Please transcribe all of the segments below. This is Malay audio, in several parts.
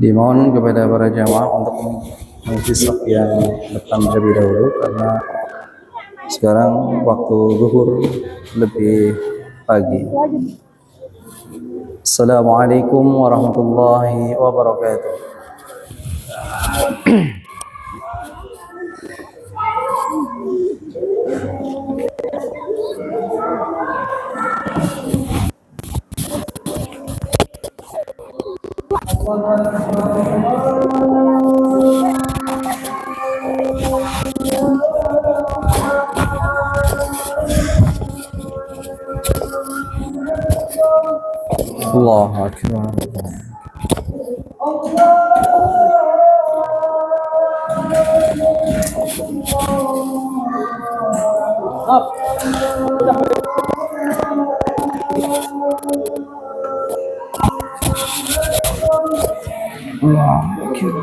Dimohon kepada para jamaah untuk mengisi saf yang depan terlebih dahulu karena sekarang waktu zuhur lebih pagi. Assalamualaikum warahmatullahi wabarakatuh. Allahu Akbar. Allahu Akbar.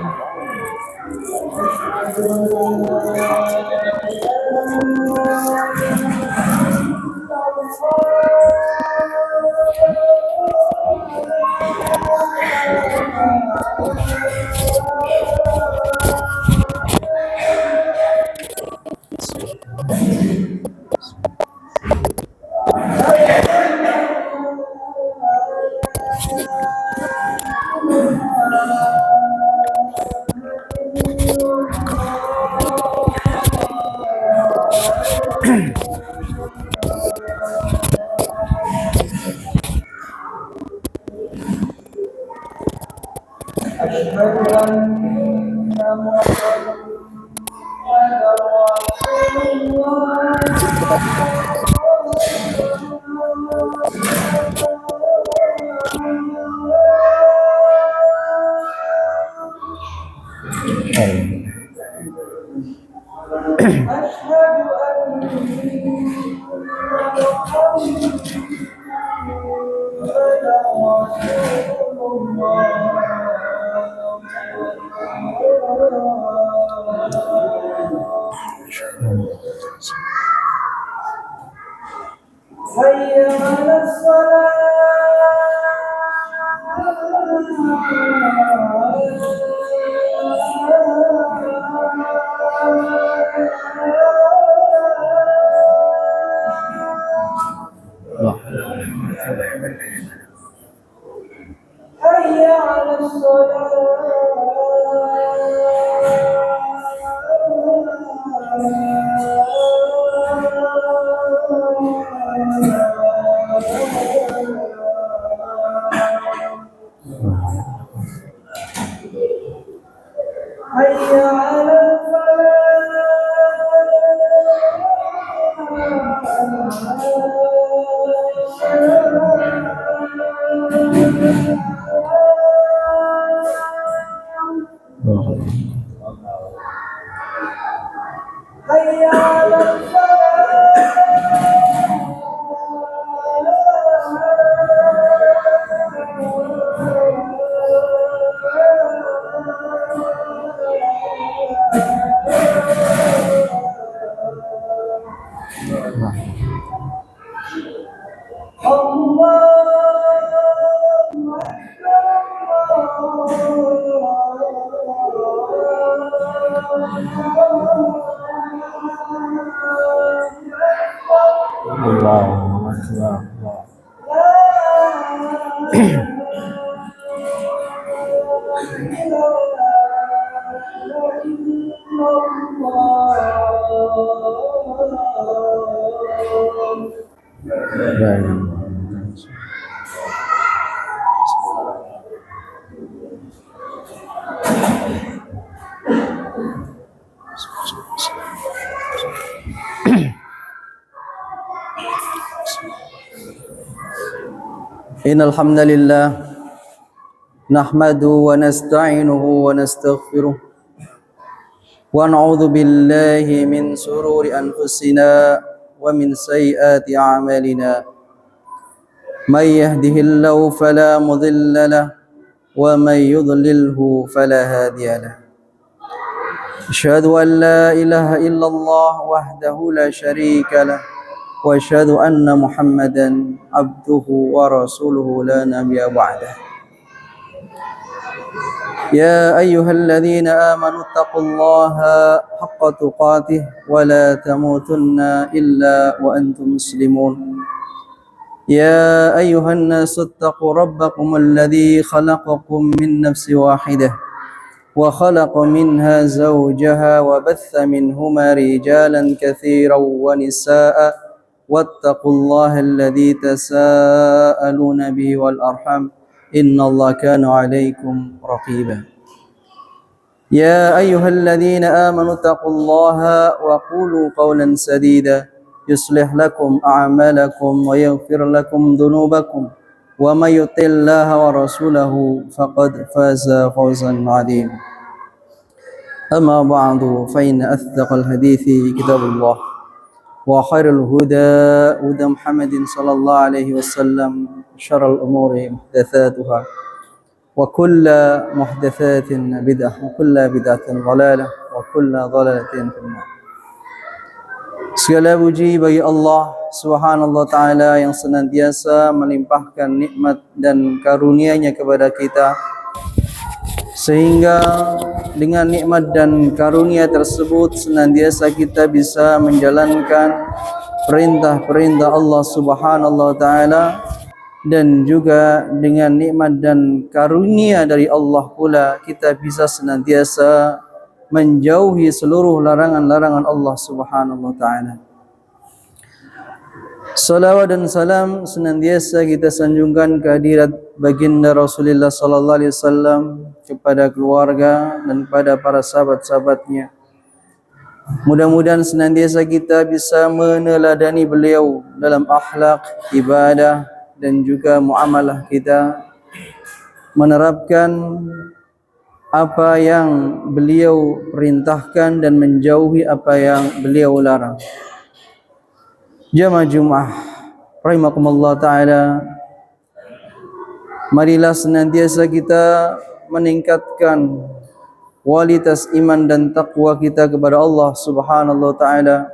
Innal hamdalillah nahmaduhu wa nasta'inuhu wa nastaghfiruh wa na'udzu billahi min sururi anfusina wa min sayyiati a'malina may yahdihillahu fala mudilla lahu wa may yudlilhu fala hadiya lahu. Asyhadu an la ilaha illallah wahdahu la syarika lahu وأشهد أن محمدا عبده ورسوله لا نبي بعده. يا أيها الذين آمنوا اتقوا الله حق تقاته ولا تموتن إلا وأنتم مسلمون. يا أيها الناس اتقوا ربكم الذي خلقكم من نفس واحدة وخلق منها زوجها وبث منهما رجالا كثيرا ونساء واتقوا الله الذي تساءلون به والأرحام إن الله كان عليكم رقيبا. يا أيها الذين آمنوا اتقوا الله وقولوا قولا سديدا يصلح لكم أعمالكم ويغفر لكم ذنوبكم ومن يطع الله ورسوله فقد فاز فوزا عظيما. أما بعد فإن أصدق الحديث كتاب الله وخير الهدى هدى محمد صلى الله عليه وسلم شر الأمور محدثاتها وكل محدثات بدعة وكل بدعة ضلالة وكل ضلالة في النار. Segala puji bagi Allah Subhanallah Ta'ala yang senantiasa melimpahkan nikmat dan karunia-Nya kepada kita, sehingga dengan nikmat dan karunia tersebut senantiasa kita bisa menjalankan perintah-perintah Allah Subhanahu wa taala, dan juga dengan nikmat dan karunia dari Allah pula kita bisa senantiasa menjauhi seluruh larangan-larangan Allah Subhanahu wa taala. Salawat dan salam senantiasa kita sanjungkan kehadirat baginda Rasulullah sallallahu alaihi wasallam, kepada keluarga dan kepada para sahabat-sahabatnya. Mudah-mudahan senantiasa kita bisa meneladani beliau dalam akhlak, ibadah dan juga muamalah kita, menerapkan apa yang beliau perintahkan dan menjauhi apa yang beliau larang. Jamaah Jumat rahimakumullah taala, marilah senantiasa kita meningkatkan kualitas iman dan takwa kita kepada Allah Subhanahu wa taala,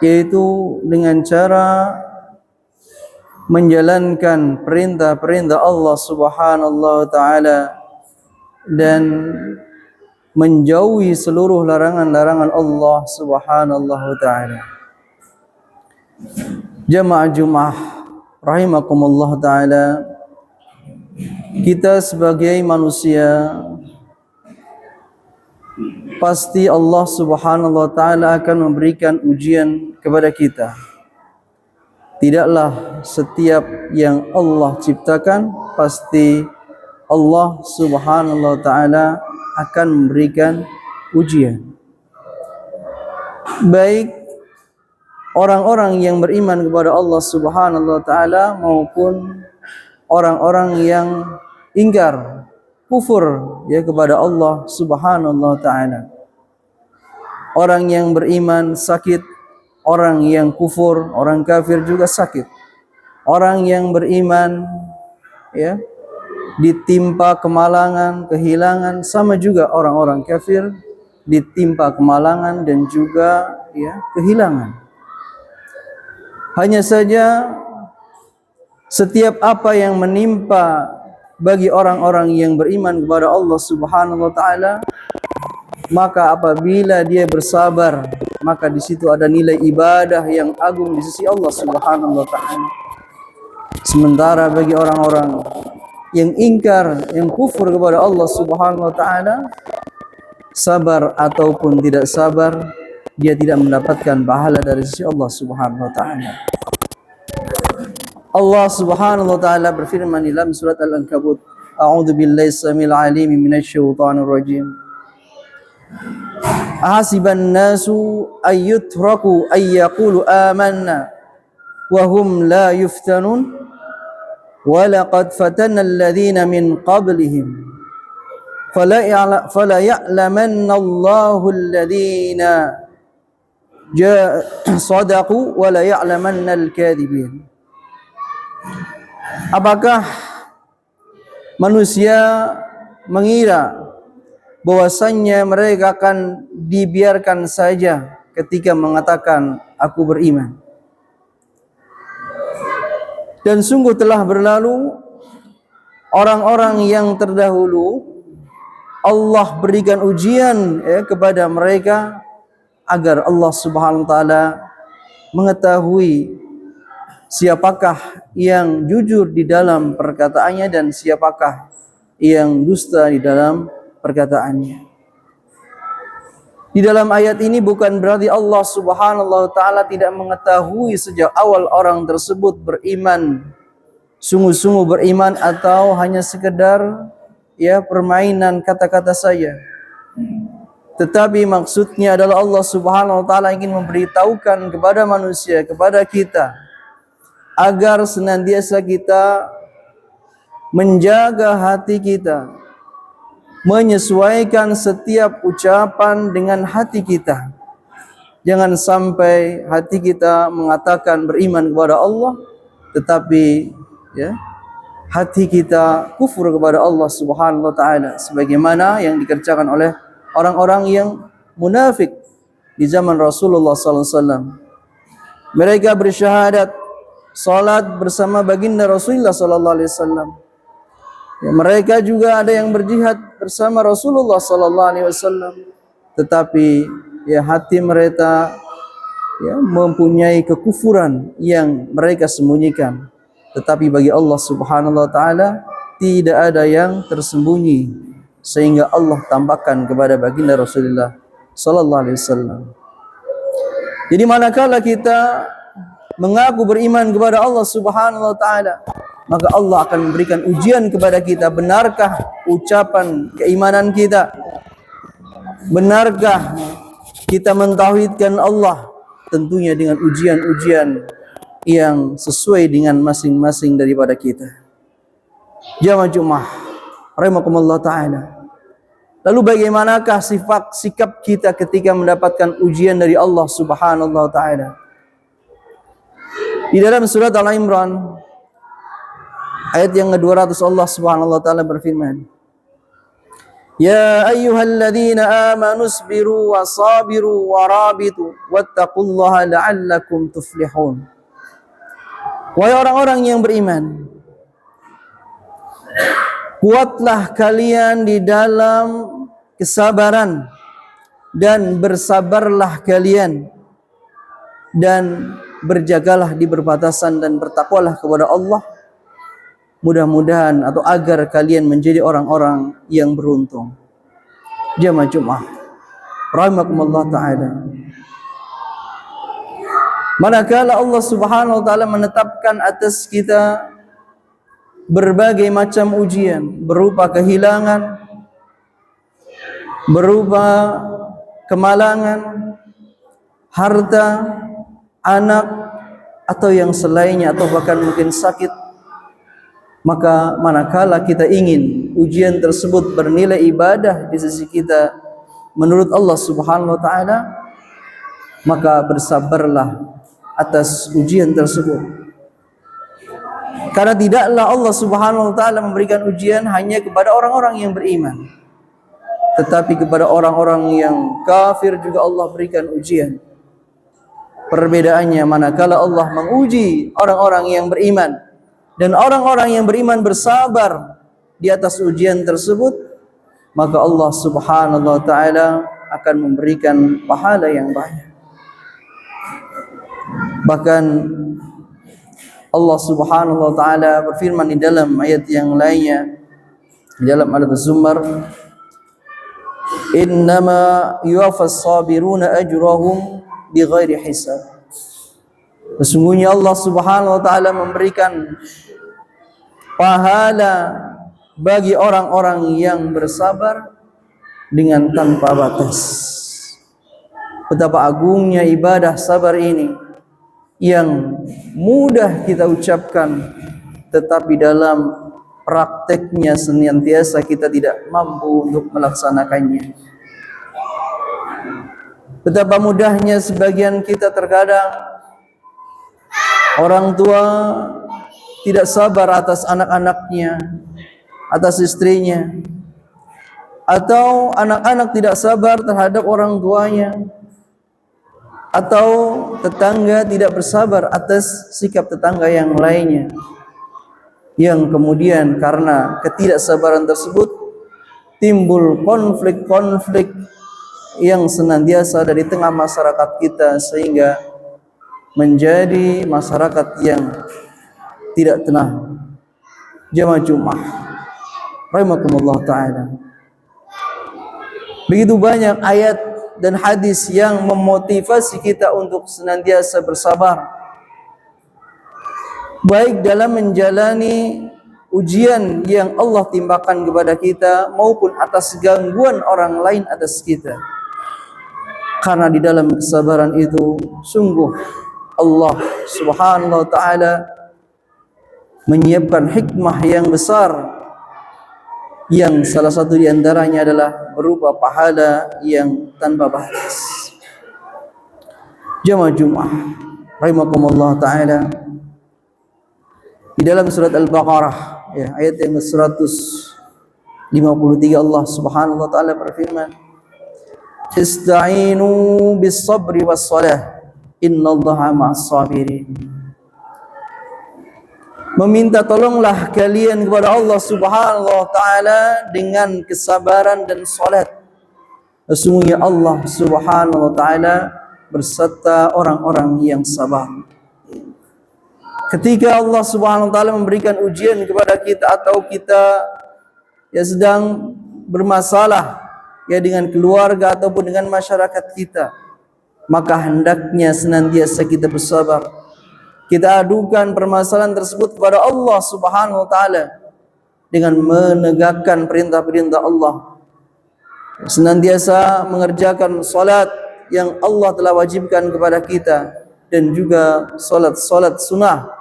yaitu dengan cara menjalankan perintah-perintah Allah Subhanahu wa taala dan menjauhi seluruh larangan-larangan Allah Subhanahu wa taala. Jamaah Jumat rahimakumullah taala, kita sebagai manusia pasti Allah Subhanahu wa taala akan memberikan ujian kepada kita. Tidaklah setiap yang Allah ciptakan pasti Allah Subhanahu wa taala akan memberikan ujian. Baik orang-orang yang beriman kepada Allah Subhanahu wa taala maupun orang-orang yang ingkar, kufur ya kepada Allah Subhanahu wa taala. Orang yang beriman sakit, orang yang kufur, orang kafir juga sakit. Orang yang beriman ya ditimpa kemalangan, kehilangan, sama juga orang-orang kafir ditimpa kemalangan dan juga ya kehilangan. Hanya saja setiap apa yang menimpa bagi orang-orang yang beriman kepada Allah Subhanahu wa taala, maka apabila dia bersabar, maka di situ ada nilai ibadah yang agung di sisi Allah Subhanahu wa taala. Sementara bagi orang-orang yang ingkar, yang kufur kepada Allah Subhanahu wa taala, sabar ataupun tidak sabar, dia tidak mendapatkan pahala dari sisi Allah Subhanahu wa taala. Allah Subhanahu wa taala berfirman dalam surat Al-Ankabut, A'udzu billahi samil alim minasyaitonir rajim. Ahasiban nasu ayyutraku ayyaqulu amanna wa hum la yuftanun wa laqad fatanna alladhina min qablihim fala ya'lamanna Allahu alladhina sadaqu wa la ya'lamanna al-kadhibin. Apakah manusia mengira bahwasannya mereka akan dibiarkan saja ketika mengatakan aku beriman? Dan sungguh telah berlalu orang-orang yang terdahulu, Allah berikan ujian kepada mereka agar Allah Subhanahu wa taala mengetahui siapakah yang jujur di dalam perkataannya dan siapakah yang dusta di dalam perkataannya. Di dalam ayat ini bukan berarti Allah Subhanahu wa taala tidak mengetahui sejak awal orang tersebut beriman, sungguh-sungguh beriman, atau hanya sekedar permainan kata-kata saja. Tetapi maksudnya adalah Allah Subhanahu wa taala ingin memberitahukan kepada manusia, kepada kita, agar senantiasa kita menjaga hati kita, menyesuaikan setiap ucapan dengan hati kita. Jangan sampai hati kita mengatakan beriman kepada Allah, tetapi hati kita kufur kepada Allah Subhanahu wa taala, sebagaimana yang dikerjakan oleh orang-orang yang munafik di zaman Rasulullah sallallahu alaihi wasallam. Mereka bersyahadat, salat bersama baginda Rasulullah sallallahu alaihi wasallam. Mereka juga ada yang berjihad bersama Rasulullah sallallahu alaihi wasallam, tetapi hati mereka mempunyai kekufuran yang mereka sembunyikan. Tetapi bagi Allah Subhanahu wa taala tidak ada yang tersembunyi, sehingga Allah tampakkan kepada baginda Rasulullah sallallahu alaihi wasallam. Jadi manakala kita mengaku beriman kepada Allah Subhanahu wa taala, maka Allah akan memberikan ujian kepada kita. Benarkah ucapan keimanan kita? Benarkah kita mentauhidkan Allah? Tentunya dengan ujian-ujian yang sesuai dengan masing-masing daripada kita. Jamaah Jumat rahimakumullah taala. Lalu bagaimanakah sikap kita ketika mendapatkan ujian dari Allah Subhanahu wa taala? Di dalam surat Al-Imran ayat yang ke-200 Allah Subhanahu wa taala berfirman, Ya ayyuhalladzina amanu isbiru wa sabiru wa rabitu wattaqullaha la'allakum tuflihun. Wahai orang-orang yang beriman, kuatlah kalian di dalam kesabaran dan bersabarlah kalian dan berjagalah di perbatasan dan bertakwalah kepada Allah. Mudah-mudahan atau agar kalian menjadi orang-orang yang beruntung. Jamaah Jumat rahimakumullah taala. Manakala Allah Subhanahu wa taala menetapkan atas kita berbagai macam ujian berupa kehilangan, berupa kemalangan, harta, anak, atau yang selainnya, atau bahkan mungkin sakit, maka manakala kita ingin ujian tersebut bernilai ibadah di sisi kita menurut Allah Subhanahu wa taala, maka bersabarlah atas ujian tersebut. Karena tidaklah Allah Subhanahu wa taala memberikan ujian hanya kepada orang-orang yang beriman, tetapi kepada orang-orang yang kafir juga Allah berikan ujian. Perbedaannya manakala Allah menguji orang-orang yang beriman dan orang-orang yang beriman bersabar di atas ujian tersebut, maka Allah Subhanahu wa taala akan memberikan pahala yang banyak. Bahkan Allah Subhanahu wa taala berfirman di dalam ayat yang lainnya, di dalam ayat Az-Zumar, Innama yuwaffas sabiruna ajrahum bighairi hisab. Sesungguhnya Allah Subhanahu wa taala memberikan pahala bagi orang-orang yang bersabar dengan tanpa batas. Betapa agungnya ibadah sabar ini, yang mudah kita ucapkan, tetapi dalam prakteknya senantiasa kita tidak mampu untuk melaksanakannya. Betapa mudahnya sebagian kita terkadang orang tua tidak sabar atas anak-anaknya, atas istrinya, atau anak-anak tidak sabar terhadap orang tuanya. atau tetangga tidak bersabar atas sikap tetangga yang lainnya, yang kemudian karena ketidaksabaran tersebut timbul konflik-konflik yang senantiasa ada di tengah masyarakat kita, sehingga menjadi masyarakat yang tidak tenang. Jamaah Jumat rahimakumullah ta'ala, begitu banyak ayat dan hadis yang memotivasi kita untuk senantiasa bersabar, baik dalam menjalani ujian yang Allah timpakan kepada kita maupun atas gangguan orang lain atas kita. Karena di dalam kesabaran itu sungguh Allah Subhanahu wa taala menyiapkan hikmah yang besar, yang salah satu di antaranya adalah berupa pahala yang tanpa batas. Jamaah Jumat rahimakumullah taala, di dalam surat Al-Baqarah ya, ayat yang 153 Allah Subhanahu wa taala berfirman, "Ista'inu bis-sabri was-salah, innallaha ma'as-sabirin." Meminta tolonglah kalian kepada Allah Subhanahu wa taala dengan kesabaran dan salat. Sesungguhnya Allah Subhanahu wa taala berserta orang-orang yang sabar. Ketika Allah Subhanahu wa taala memberikan ujian kepada kita, atau kita ya sedang bermasalah ya dengan keluarga ataupun dengan masyarakat kita, maka hendaknya senantiasa kita bersabar. Kita adukan permasalahan tersebut kepada Allah Subhanahu wa taala dengan menegakkan perintah-perintah Allah. Senantiasa mengerjakan salat yang Allah telah wajibkan kepada kita, dan juga salat-salat sunnah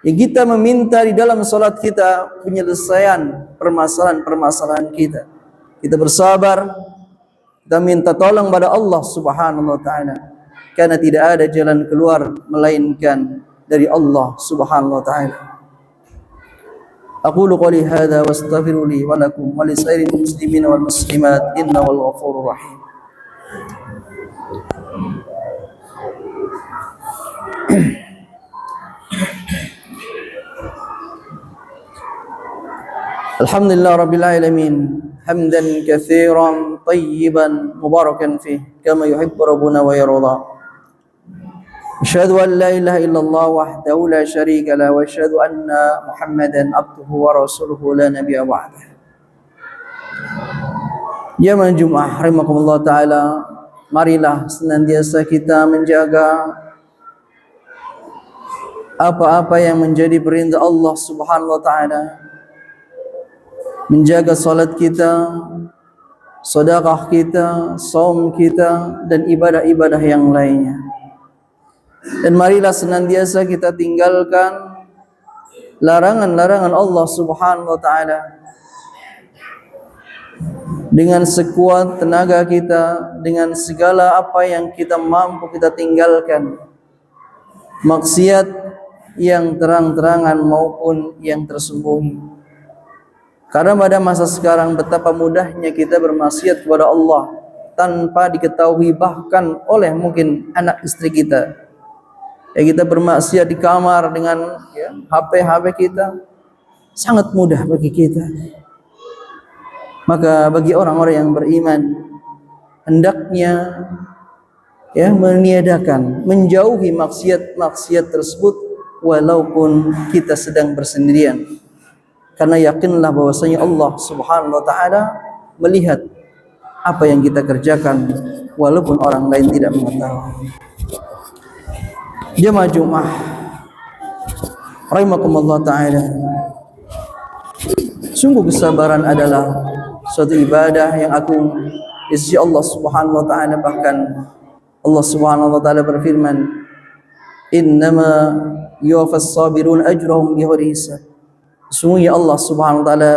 yang kita meminta di dalam salat kita penyelesaian permasalahan-permasalahan kita. Kita bersabar, kita minta tolong pada Allah Subhanahu wa taala, karena tidak ada jalan keluar melainkan dari Allah Subhanahu wa taala. Aqulu qouli hadza wa astaghfiru li wa lakum wa lisairil muslimin wal muslimat innahu ghafurur rahim. Alhamdulillah rabbil alamin, hamdan katsiran tayyiban mubarakan fih kama yuhibbu rabbuna wa yarda. Asyhadu an la ilaha illallah wahdahu la syarika lah, wa asyhadu anna Muhammadan abduhu wa rasuluhu la nabiyya ba'dah. Jamaah Jumat rahimakumullah taala, marilah senantiasa kita menjaga apa-apa yang menjadi perintah Allah Subhanahu wa taala, menjaga salat kita, sedekah kita, saum kita, dan ibadah-ibadah yang lainnya. Dan marilah senantiasa kita tinggalkan larangan-larangan Allah Subhanahu wa taala dengan sekuat tenaga kita, dengan segala apa yang kita mampu kita tinggalkan, maksiat yang terang-terangan maupun yang tersembunyi. Karena pada masa sekarang betapa mudahnya kita bermaksiat kepada Allah tanpa diketahui, bahkan oleh mungkin anak istri kita. Ya, kita bermaksiat di kamar dengan HP kita, sangat mudah bagi kita. Maka bagi orang-orang yang beriman, hendaknya meniadakan, menjauhi maksiat-maksiat tersebut walaupun kita sedang bersendirian. Karena yakinlah bahwasanya Allah Subhanahu wa taala melihat apa yang kita kerjakan walaupun orang lain tidak mengetahui. Jamaah Jumat rahimakumullah taala, sungguh kesabaran adalah suatu ibadah yang agung di sisi Allah Subhanahu wa taala. Bahkan Allah Subhanahu wa taala berfirman, "Innama yuwaffas sabirun ajrahum bighairi hisab." Sesungguhnya Allah Subhanahu wa taala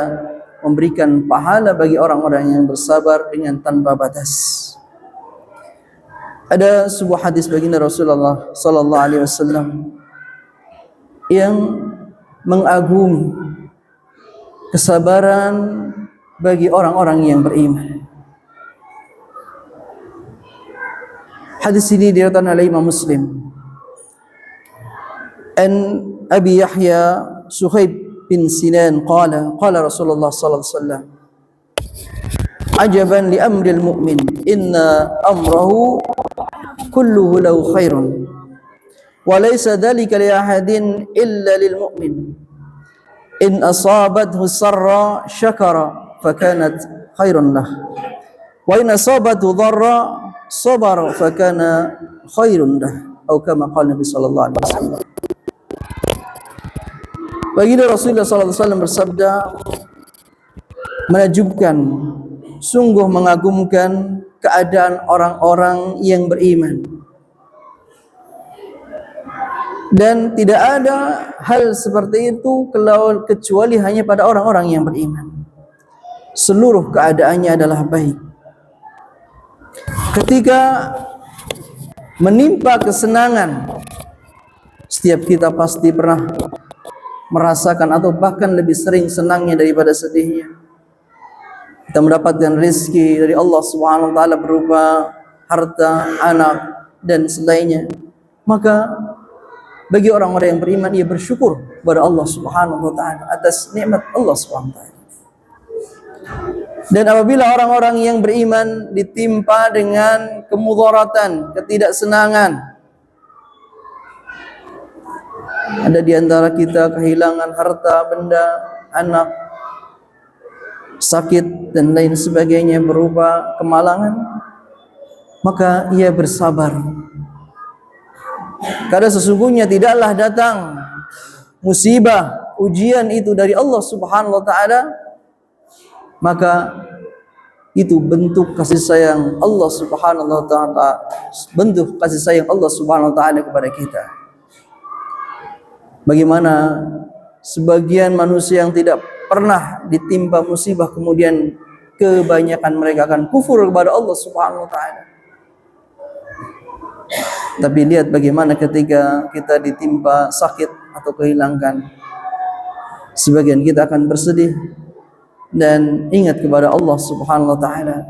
memberikan pahala bagi orang-orang yang bersabar dengan tanpa batas. Ada sebuah hadis baginda Rasulullah sallallahu alaihi wasallam yang mengagumi kesabaran bagi orang-orang yang beriman. Hadis ini diriwayatkan oleh Imam Muslim. An Abi Yahya Suhaib bin Sinan qala Rasulullah sallallahu alaihi wasallam, ajaban li amril mu'min, inna amrahu kulluhu lahu khairun wa laysa dhalika li ahadin illa lil mu'min, in asabathu sarra syakara fakanat khairun lah wa in asabathu dharra sabara fakana khairun lah, atau kama qala Nabi sallallahu alaihi wasallam. Baginda Rasulullah sallallahu alaihi wasallam bersabda, menakjubkan, sungguh mengagumkan keadaan orang-orang yang beriman, dan tidak ada hal seperti itu kecuali hanya pada orang-orang yang beriman. Seluruh keadaannya adalah baik. Ketika menimpa kesenangan, setiap kita pasti pernah merasakan atau bahkan lebih sering senangnya daripada sedihnya. Kita mendapatkan rezeki dari Allah Subhanahu wa taala berupa harta, anak dan selainnya. Maka bagi orang-orang yang beriman, ia bersyukur kepada Allah Subhanahu wa taala atas nikmat Allah Subhanahu wa taala. Dan apabila orang-orang yang beriman ditimpa dengan kemudaratan, ketidaksenangan, ada di antara kita kehilangan harta, benda, anak, sakit dan lain sebagainya berupa kemalangan, maka ia bersabar. Karena sesungguhnya tidaklah datang musibah, ujian itu dari Allah Subhanahu wa taala, maka itu bentuk kasih sayang Allah Subhanahu wa taala, bentuk kasih sayang Allah Subhanahu wa taala kepada kita. Bagaimana sebagian manusia yang tidak pernah ditimpa musibah, kemudian kebanyakan mereka akan kufur kepada Allah Subhanahu wa taala. Tapi lihat bagaimana ketika kita ditimpa sakit atau kehilangan, sebagian kita akan bersedih dan ingat kepada Allah Subhanahu wa taala.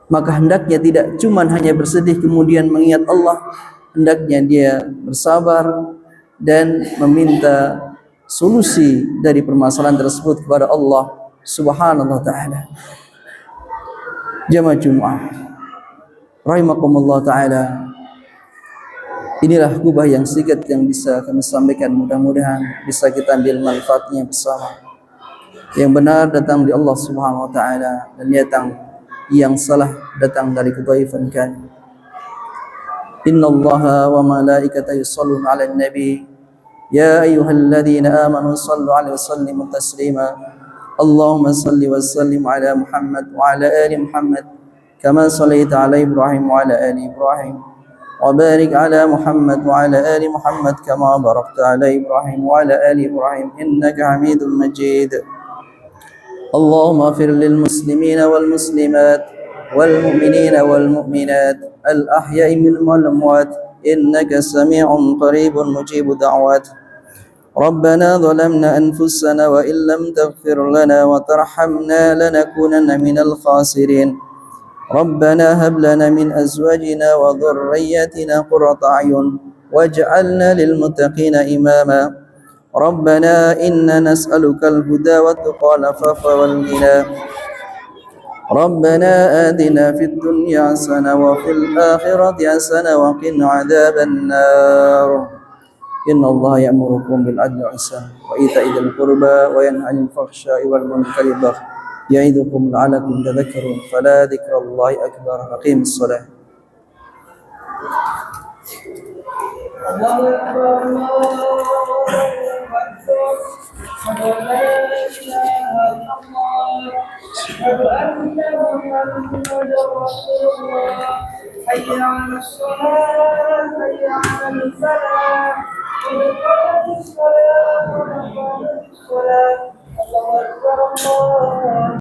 Maka hendaknya tidak cuma hanya bersedih kemudian mengingat Allah, hendaknya dia bersabar dan meminta solusi dari permasalahan tersebut kepada Allah Subhanahu wa taala. Jamaah Jumat rahimakumullah taala, inilah kubah yang singkat yang bisa kami sampaikan, mudah-mudahan bisa kita ambil manfaatnya bersama. Yang benar datang dari Allah Subhanahu wa taala, dan yang salah datang dari kedhaifan kami. Innallaha wa malaikatahu yusholluna 'alan nabi ya ayyuhalladzina amanu shallu 'alaihi wa sallimu taslima. Allahumma shalli wa sallim 'ala Muhammad wa 'ala ali Muhammad kama shallaita 'ala Ibrahim wa 'ala ali Ibrahim wa barik 'ala Muhammad wa 'ala ali Muhammad kama barakta 'ala Ibrahim wa 'ala ali Ibrahim innaka Hamidum Majid. Allahumma ighfir lil muslimina wal muslimat والمؤمنين والمؤمنات الأحياء منهم والأموات إنك سميع قريب مجيب دعوات. ربنا ظلمنا أنفسنا وإن لم تغفر لنا وترحمنا لنكونن من الخاسرين. ربنا هب لنا من أزواجنا وذرياتنا قرة أعين واجعلنا للمتقين إماما. ربنا إنا نسألك الهدى والتقى والعفاف والغنى. ربنا آتنا في الدنيا حسنة وفي الآخرة حسنة وقنا عذاب النار. إن الله يأمركم بالعدل والإحسان وإيتاء ذي القربى وينهى عن الفحشاء والمنكر والبغي يعظكم لعلكم تذكرون. فلا ذكر الله أكبر. أقيموا الصلاة. الله أكبر الله أكبر. أشهد أن محمدا رسول الله. حي على الصلاة حي على الفلاح قد قامت الصلاة قد قامت الصلاة. الله أكبر الله